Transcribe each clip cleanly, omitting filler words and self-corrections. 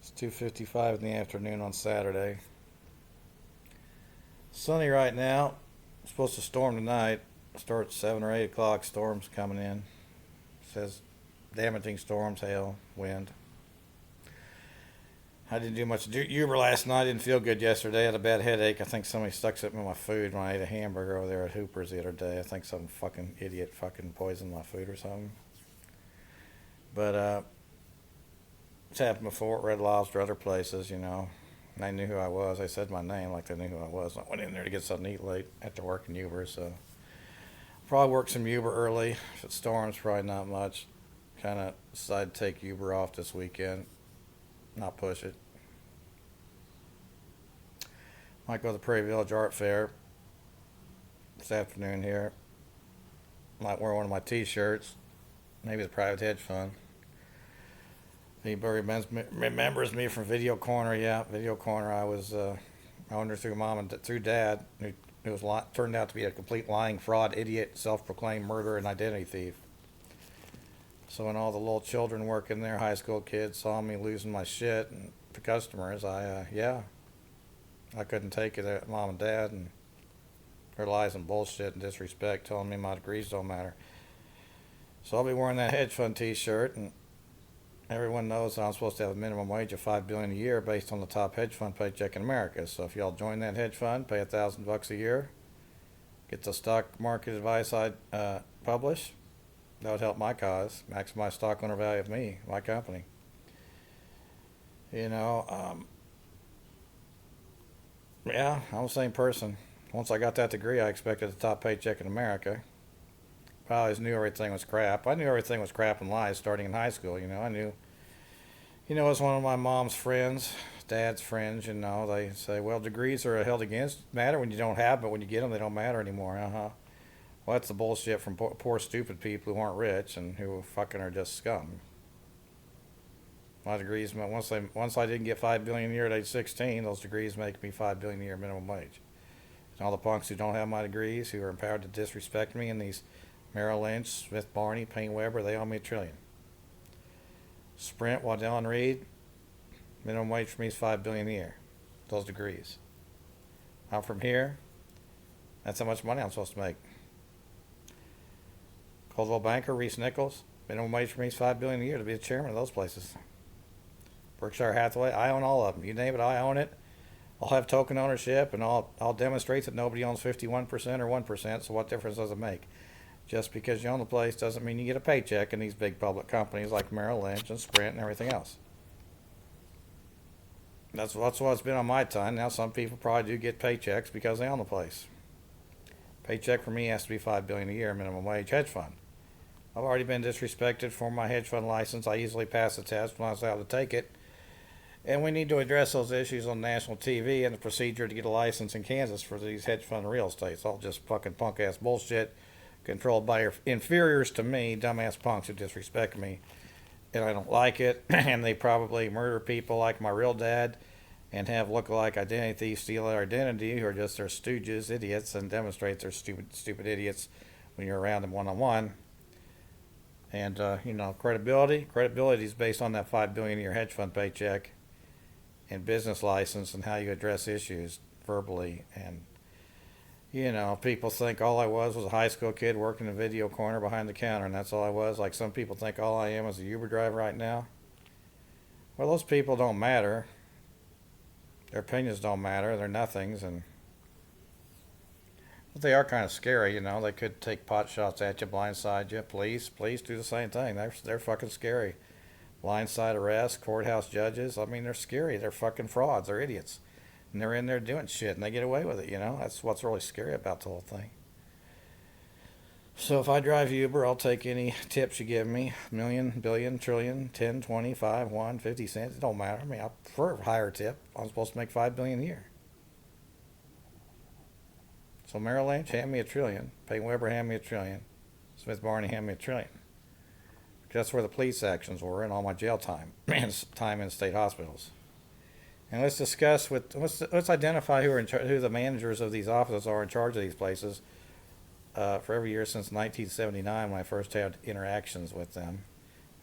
It's 2:55 in the afternoon on Saturday. Sunny right now. It's supposed to storm tonight. Start at 7 or 8 o'clock. Storms coming in. Says damaging storms, hail, wind. I didn't do much Uber last night. Didn't feel good yesterday. I had a bad headache. I think somebody stuck something in my food when I ate a hamburger over there at Hooper's the other day. I think some fucking idiot fucking poisoned my food or something. But it's happened before at Red Lobster, other places, you know. They knew who I was. They said my name like they knew who I was. I went in there to get something to eat late after working Uber, so probably work some Uber early. If it storms, probably not much. Kind of decided to take Uber off this weekend, not push it. Might go to the Prairie Village Art Fair this afternoon here. Might wear one of my T-shirts. Maybe the private hedge fund. Anybody remembers me from Video Corner? Yeah, Video Corner. I was owner through mom and through dad. Who was turned out to be a complete lying fraud, idiot, self-proclaimed murderer, and identity thief. So when all the little children working there, high school kids, saw me losing my shit and the customers, I couldn't take it at mom and dad and their lies and bullshit and disrespect, telling me my degrees don't matter. So I'll be wearing that hedge fund T-shirt, and everyone knows that I'm supposed to have a minimum wage of $5 billion a year based on the top hedge fund paycheck in America. So if y'all join that hedge fund, pay $1,000 a year, get the stock market advice I publish, that would help my cause, maximize stock owner value of me, my company. You know, yeah, I'm the same person. Once I got that degree, I expected the top paycheck in America. I always knew everything was crap. I knew everything was crap and lies starting in high school. I knew. As one of my mom's friends, dad's friends, they say, well, degrees are held against. Matter when you don't have, but when you get them, they don't matter anymore. Well, that's the bullshit from poor, stupid people who aren't rich and who fucking are just scum. My degrees, once I didn't get $5 billion a year at age 16, those degrees make me $5 billion a year minimum wage. And all the punks who don't have my degrees, who are empowered to disrespect me, and these Merrill Lynch, Smith Barney, Payne Weber, they owe me $1 trillion. Sprint, Waddell and Reed, minimum wage for me is $5 billion a year. Those degrees. I'm from here. That's how much money I'm supposed to make. Coldwell Banker, Reese Nichols, minimum wage for me is $5 billion a year to be the chairman of those places. Berkshire Hathaway, I own all of them. You name it, I own it. I'll have token ownership, and I'll demonstrate that nobody owns 51% or 1%. So what difference does it make? Just because you own the place doesn't mean you get a paycheck in these big public companies like Merrill Lynch and Sprint and everything else. That's what it's been on my time. Now some people probably do get paychecks because they own the place. Paycheck for me has to be $5 billion a year minimum wage hedge fund. I've already been disrespected for my hedge fund license. I easily passed the test when I was able to take it. And we need to address those issues on national TV and the procedure to get a license in Kansas for these hedge fund real estate. It's all just fucking punk ass bullshit controlled by your inferiors to me, dumbass punks who disrespect me. And I don't like it. And they probably murder people like my real dad and have look-alike identity thieves steal their identity who are just their stooges, idiots, and demonstrate they're stupid idiots when you're around them one-on-one. And, credibility is based on that $5 billion a year hedge fund paycheck and business license and how you address issues verbally. And, people think all I was a high school kid working a Video Corner behind the counter, and that's all I was. Like some people think all I am is a Uber driver right now. Well, those people don't matter. Their opinions don't matter. They're nothings, but they are kind of scary, They could take pot shots at you, blindside you. Police do the same thing. They're fucking scary. Blindside arrests, courthouse judges. I mean, they're scary. They're fucking frauds. They're idiots. And they're in there doing shit, and they get away with it, That's what's really scary about the whole thing. So if I drive Uber, I'll take any tips you give me. Million, billion, trillion, 10, 20, 5, 1, 50 cents. It don't matter. I mean, I prefer a higher tip. I'm supposed to make $5 billion a year. So Merrill Lynch, hand me $1 trillion. Payne Weber, hand me $1 trillion. Smith Barney, hand me $1 trillion. That's where the police actions were and all my jail time and time in state hospitals. And let's discuss let's identify who the managers of these offices are in charge of these places for every year since 1979 when I first had interactions with them,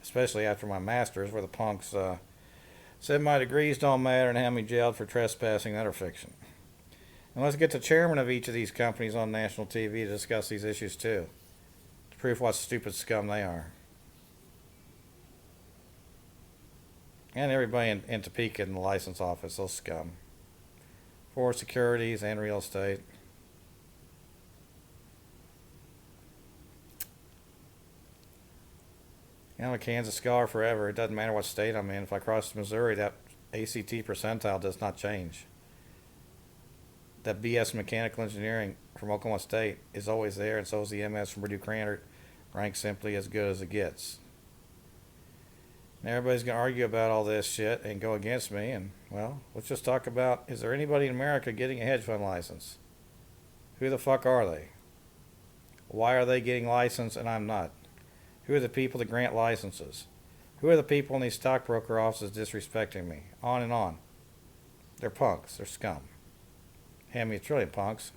especially after my master's, where the punks Said my degrees don't matter and have me jailed for trespassing. That are fiction. And let's get the chairman of each of these companies on national TV to discuss these issues too, to prove what stupid scum they are. And everybody in Topeka in the license office, those scum. For securities and real estate. I'm a Kansas scholar forever. It doesn't matter what state I'm in. If I cross Missouri, that ACT percentile does not change. That BS mechanical engineering from Oklahoma State is always there, and so is the MS from Purdue Krannert, ranked simply as good as it gets. And everybody's going to argue about all this shit and go against me, and, well, let's just talk about, is there anybody in America getting a hedge fund license? Who the fuck are they? Why are they getting licensed and I'm not? Who are the people that grant licenses? Who are the people in these stockbroker offices disrespecting me? On and on. They're punks. They're scum. Hand me $1 trillion, punks.